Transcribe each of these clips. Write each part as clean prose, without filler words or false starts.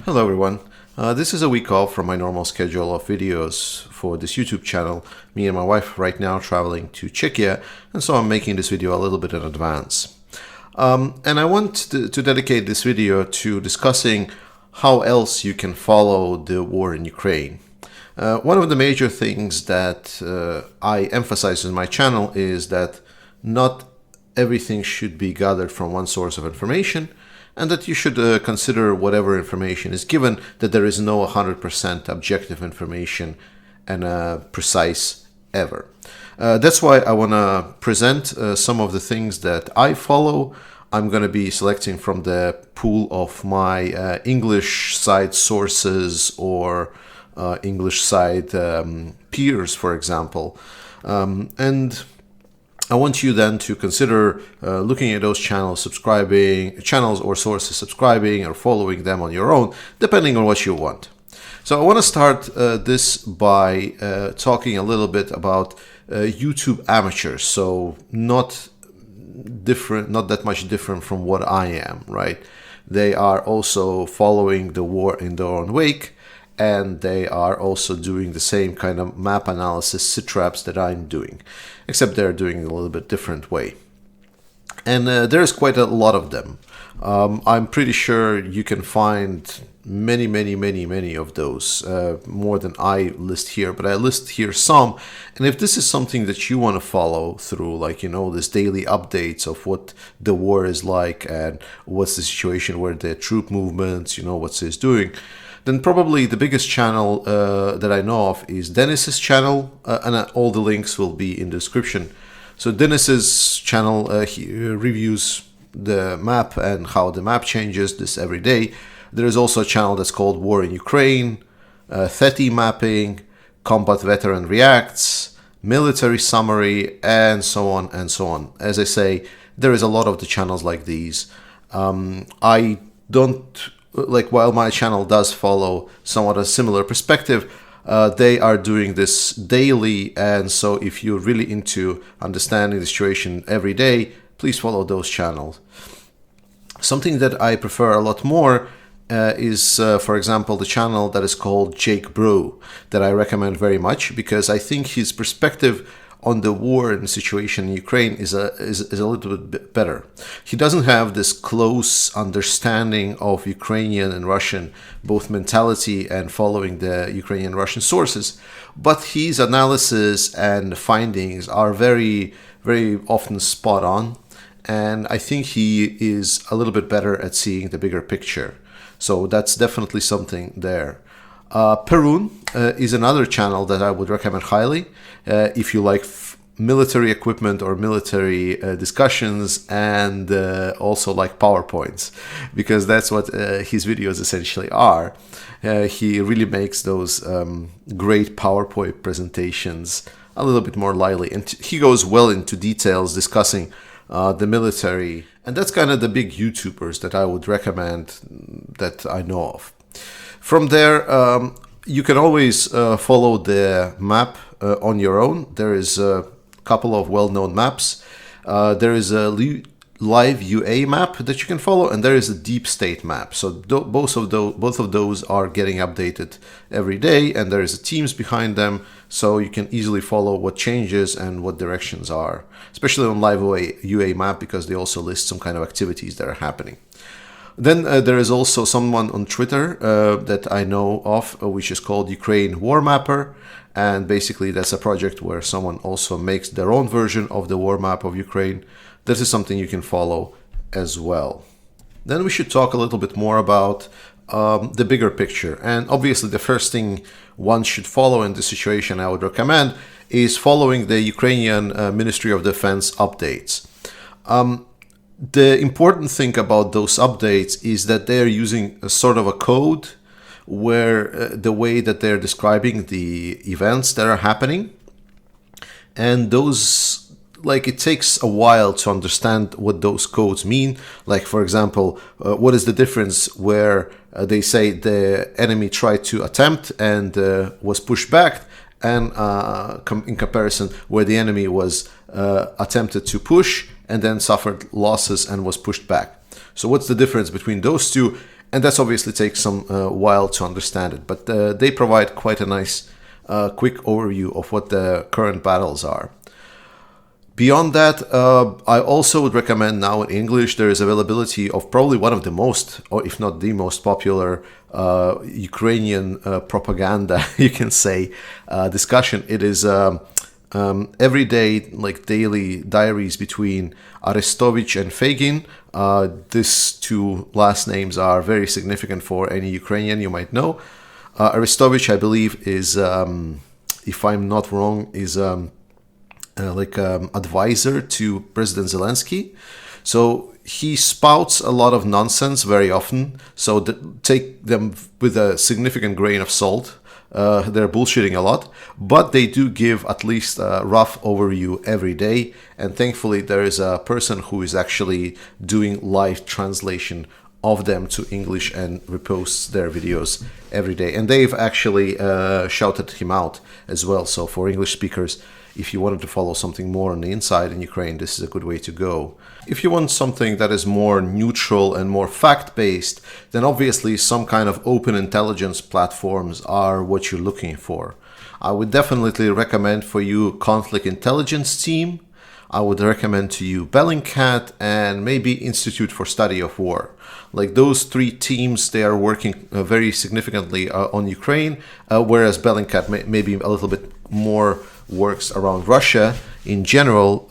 Hello everyone. This is a week off from my normal schedule of videos for this YouTube channel. Me and my wife right now traveling to Czechia, and so I'm making this video a little bit in advance. And I want to dedicate this video to discussing how else you can follow the war in Ukraine. One of the major things that I emphasize in my channel is that not everything should be gathered from one source of information, and that you should consider whatever information is given, that there is no 100% objective information and precise ever. That's why I want to present some of the things that I follow. I'm going to be selecting from the pool of my English side sources or English side peers, for example. And I want you then to consider looking at those channels or sources, subscribing or following them on your own, depending on what you want. So I want to start this by talking a little bit about YouTube amateurs. So not that much different from what I am, right? They are also following the war in their own wake, and they are also doing the same kind of map analysis sitraps that I'm doing, except they're doing it a little bit different way. And there's quite a lot of them. I'm pretty sure you can find many of those, more than I list here, but I list here some. And if this is something that you want to follow through, like, this daily updates of what the war is like and what's the situation where the troop movements, what it's doing, then probably the biggest channel that I know of is Denis's channel, and all the links will be in the description. So Denis's channel, he reviews the map and how the map changes this every day. There is also a channel that's called War in Ukraine, Theti Mapping, Combat Veteran Reacts, Military Summary, and so on and so on. As I say, there is a lot of the channels like these. I don't... while my channel does follow somewhat a similar perspective, they are doing this daily, and so if you're really into understanding the situation every day, please follow those channels. Something that I prefer a lot more is, for example, the channel that is called Jake Broe, that I recommend very much, because I think his perspective on the war and the situation in Ukraine is a little bit better. He doesn't have this close understanding of Ukrainian and Russian both mentality and following the Ukrainian Russian sources, but his analysis and findings are very often spot on, and I think he is a little bit better at seeing the bigger picture. So that's definitely something there. Perun is another channel that I would recommend highly if you like military equipment or military discussions, and also like PowerPoints, because that's what his videos essentially are. He really makes those great PowerPoint presentations a little bit more lively, and he goes well into details discussing the military, and that's kind of the big YouTubers that I would recommend that I know of. From there, you can always follow the map on your own. There is a couple of well-known maps. There is a live UA map that you can follow, and there is a deep state map. So both of those are getting updated every day, and there is teams behind them, so you can easily follow what changes and what directions are, especially on live UA map, because they also list some kind of activities that are happening. Then there is also someone on Twitter that I know of, which is called Ukraine War Mapper, and basically that's a project where someone also makes their own version of the war map of Ukraine. This is something you can follow as well. Then we should talk a little bit more about the bigger picture, and obviously the first thing one should follow in this situation I would recommend is following the Ukrainian Ministry of Defense updates. The important thing about those updates is that they are using a sort of a code where the way that they're describing the events that are happening, and those, it takes a while to understand what those codes mean. Like, for example, what is the difference where they say the enemy tried to attempt and was pushed back, and in comparison where the enemy was attempted to push and then suffered losses and was pushed back. So what's the difference between those two? And that's obviously takes some while to understand it, but they provide quite a nice quick overview of what the current battles are. Beyond that, I also would recommend now in English there is availability of probably one of the most, or if not the most popular Ukrainian propaganda, you can say, discussion. It is everyday, like daily diaries between Arestovich and Feigin. These two last names are very significant for any Ukrainian you might know. Arestovich, I believe, is, if I'm not wrong, is advisor to President Zelensky. So he spouts a lot of nonsense very often. So take them with a significant grain of salt. They're bullshitting a lot, but they do give at least a rough overview every day. And thankfully, there is a person who is actually doing live translation of them to English and reposts their videos every day. And they've actually shouted him out as well. So for English speakers, if you wanted to follow something more on the inside in Ukraine, this is a good way to go. If you want something that is more neutral and more fact-based, then obviously some kind of open intelligence platforms are what you're looking for. I would definitely recommend for you Conflict Intelligence Team. I would recommend to you Bellingcat and maybe Institute for Study of War. Like those three teams, they are working very significantly on Ukraine, whereas Bellingcat may be a little bit more works around Russia in general,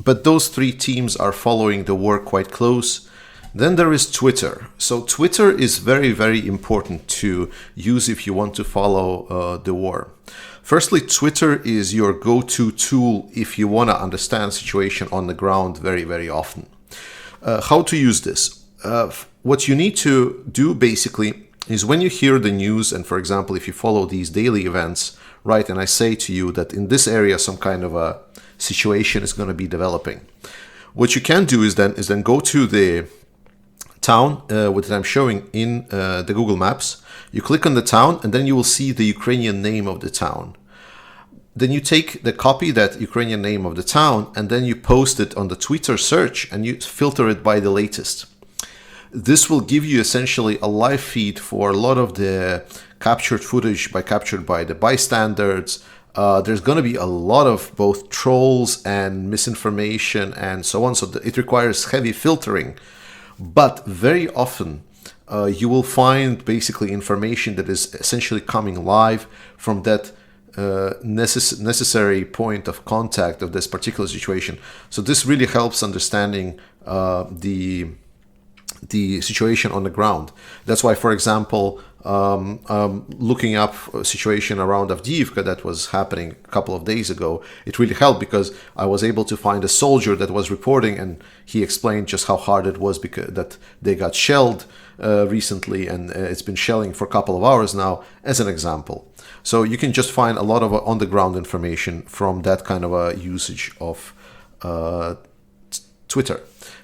but those three teams are following the war quite close. Then there is Twitter. So Twitter is very, very important to use if you want to follow the war. Firstly, Twitter is your go-to tool if you want to understand situation on the ground very, very often. How to use this? What you need to do basically is when you hear the news, and for example, if you follow these daily events, right, and I say to you that in this area some kind of a situation is going to be developing. What you can do is then go to the town that I'm showing in the Google Maps. You click on the town, and then you will see the Ukrainian name of the town. Then you take the copy, that Ukrainian name of the town, and then you post it on the Twitter search, and you filter it by the latest. This will give you essentially a live feed for a lot of the captured footage captured by the bystanders. There's going to be a lot of both trolls and misinformation and so on. So it requires heavy filtering. But very often you will find basically information that is essentially coming live from that necessary point of contact of this particular situation. So this really helps understanding the situation on the ground. That's why, for example, looking up a situation around Avdiivka that was happening a couple of days ago, it really helped because I was able to find a soldier that was reporting, and he explained just how hard it was because that they got shelled recently, and it's been shelling for a couple of hours now, as an example. So you can just find a lot of on-the-ground information from that kind of a usage of Twitter.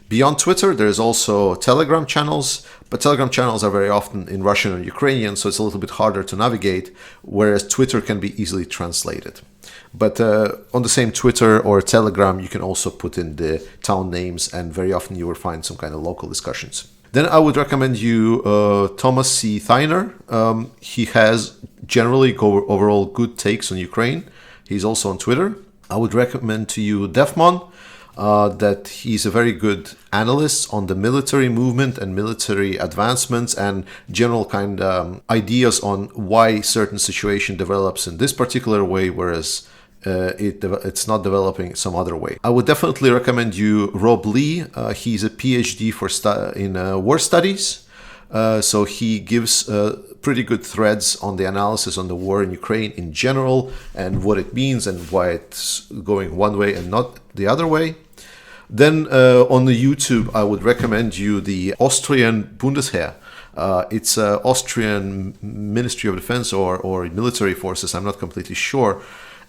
Beyond Twitter, there's also Telegram channels, but Telegram channels are very often in Russian or Ukrainian, so it's a little bit harder to navigate, whereas Twitter can be easily translated. But on the same Twitter or Telegram, you can also put in the town names, and very often you will find some kind of local discussions. Then I would recommend you Thomas C. Theiner. He has generally overall good takes on Ukraine. He's also on Twitter. I would recommend to you Defmon. That he's a very good analyst on the military movement and military advancements and general kind of ideas on why certain situation develops in this particular way, whereas it's not developing some other way. I would definitely recommend you Rob Lee. He's a PhD in war studies. So he gives pretty good threads on the analysis on the war in Ukraine in general and what it means and why it's going one way and not the other way. Then on the YouTube, I would recommend you the Austrian Bundesheer. It's Austrian Ministry of Defense or military forces. I'm not completely sure.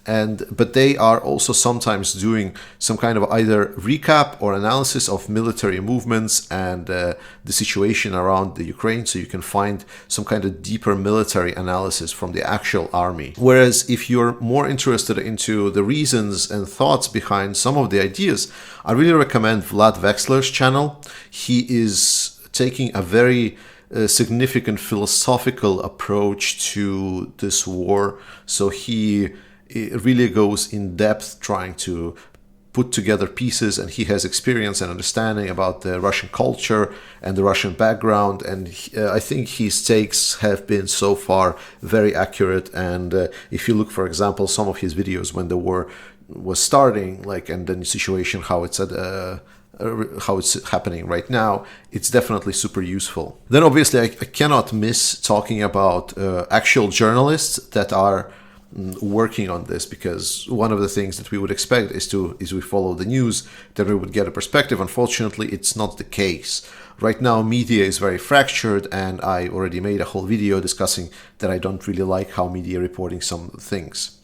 But they are also sometimes doing some kind of either recap or analysis of military movements and the situation around the Ukraine, so you can find some kind of deeper military analysis from the actual army. Whereas if you're more interested into the reasons and thoughts behind some of the ideas, I really recommend Vlad Vexler's channel. He is taking a very significant philosophical approach to this war. So he really goes in depth trying to put together pieces, and he has experience and understanding about the Russian culture and the Russian background, and I think his takes have been so far very accurate. And if you look, for example, some of his videos when the war was starting, like, and then the situation, how it's happening right now, it's definitely super useful. Then obviously I cannot miss talking about actual journalists that are working on this, because one of the things that we would expect is we follow the news, that we would get a perspective. Unfortunately, it's not the case. Right now, media is very fractured, and I already made a whole video discussing that I don't really like how media reporting some things.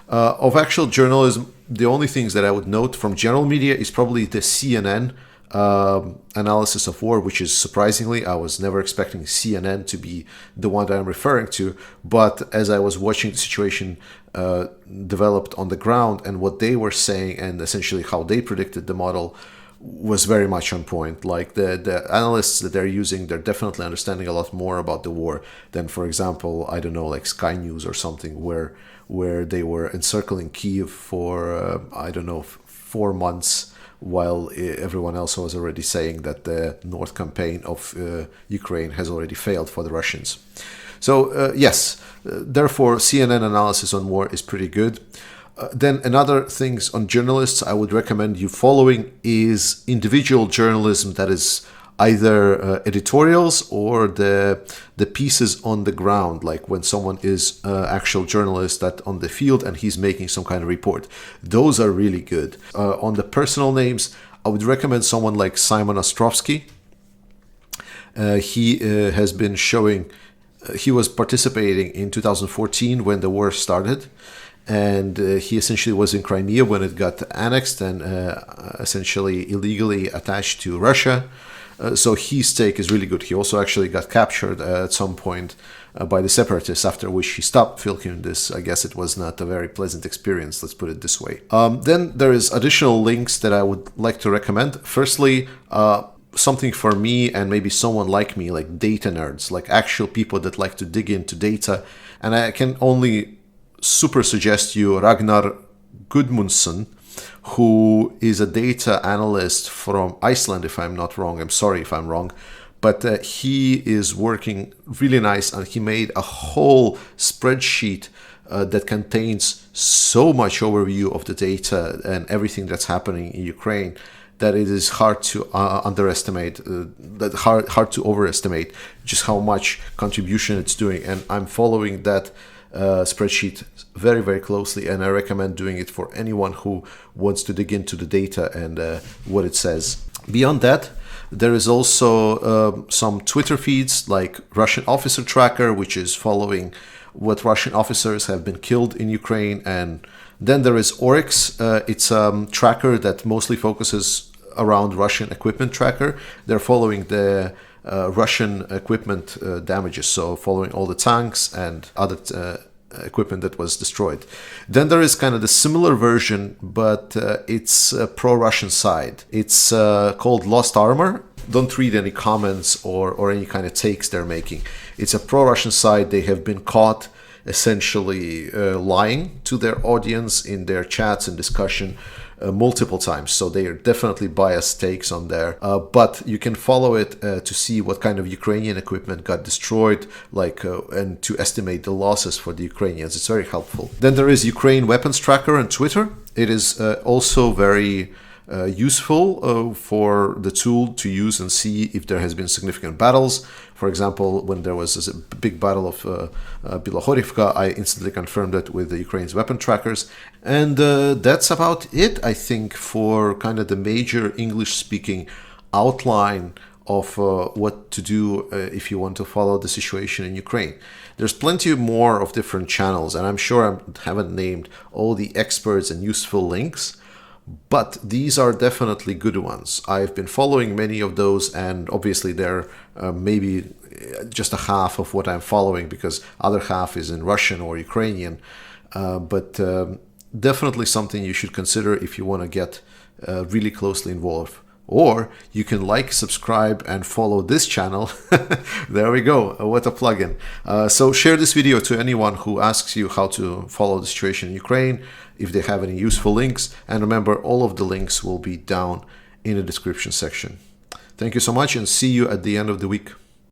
Of actual journalism, the only things that I would note from general media is probably the CNN analysis of war, which is surprisingly, I was never expecting CNN to be the one that I'm referring to, but as I was watching the situation developed on the ground and what they were saying and essentially how they predicted the model was very much on point. Like the analysts that they're using, they're definitely understanding a lot more about the war than, for example, I don't know, like Sky News or something, where they were encircling Kyiv for, 4 months, while everyone else was already saying that the North campaign of Ukraine has already failed for the Russians. So yes, therefore CNN analysis on war is pretty good. Then another things on journalists I would recommend you following is individual journalism, that is either editorials or the pieces on the ground, like when someone is actual journalist that on the field and he's making some kind of report. Those are really good. On the personal names, I would recommend someone like Simon Ostrovsky. He has been showing, he was participating in 2014 when the war started, and he essentially was in Crimea when it got annexed and essentially illegally attached to Russia. So his take is really good. He also actually got captured at some point by the separatists, after which he stopped filming this. I guess it was not a very pleasant experience, let's put it this way. Then there is additional links that I would like to recommend. Firstly, something for me and maybe someone like me, like data nerds, like actual people that like to dig into data. And I can only super suggest you Ragnar Gudmundsson, who is a data analyst from Iceland, if I'm not wrong. I'm sorry if I'm wrong. But he is working really nice, and he made a whole spreadsheet that contains so much overview of the data and everything that's happening in Ukraine that it is hard to hard to overestimate just how much contribution it's doing. And I'm following that spreadsheet very, very closely, and I recommend doing it for anyone who wants to dig into the data and what it says. Beyond that, there is also some Twitter feeds like Russian Officer Tracker, which is following what Russian officers have been killed in Ukraine. And then there is Oryx. It's a tracker that mostly focuses around Russian equipment tracker. They're following the Russian equipment damages, so following all the tanks and other equipment that was destroyed. Then there is kind of the similar version, but it's pro-Russian side. It's called Lost Armor. Don't read any comments or any kind of takes they're making. It's a pro-Russian side. They have been caught essentially lying to their audience in their chats and discussion multiple times, so they are definitely biased takes on there, but you can follow it to see what kind of Ukrainian equipment got destroyed, like and to estimate the losses for the Ukrainians. It's very helpful. Then there is Ukraine Weapons Tracker on Twitter. It is also very useful for the tool to use and see if there has been significant battles. For example, when there was a big battle of Bilohorivka, I instantly confirmed it with the Ukraine's weapon trackers. And that's about it, I think, for kind of the major English-speaking outline of what to do if you want to follow the situation in Ukraine. There's plenty more of different channels, and I'm sure I haven't named all the experts and useful links, but these are definitely good ones. I've been following many of those, and obviously they're maybe just a half of what I'm following, because other half is in Russian or Ukrainian, but definitely something you should consider if you want to get really closely involved Or you can like, subscribe, and follow this channel. There we go. What a plugin. So share this video to anyone who asks you how to follow the situation in Ukraine, if they have any useful links. And remember, all of the links will be down in the description section. Thank you so much, and see you at the end of the week.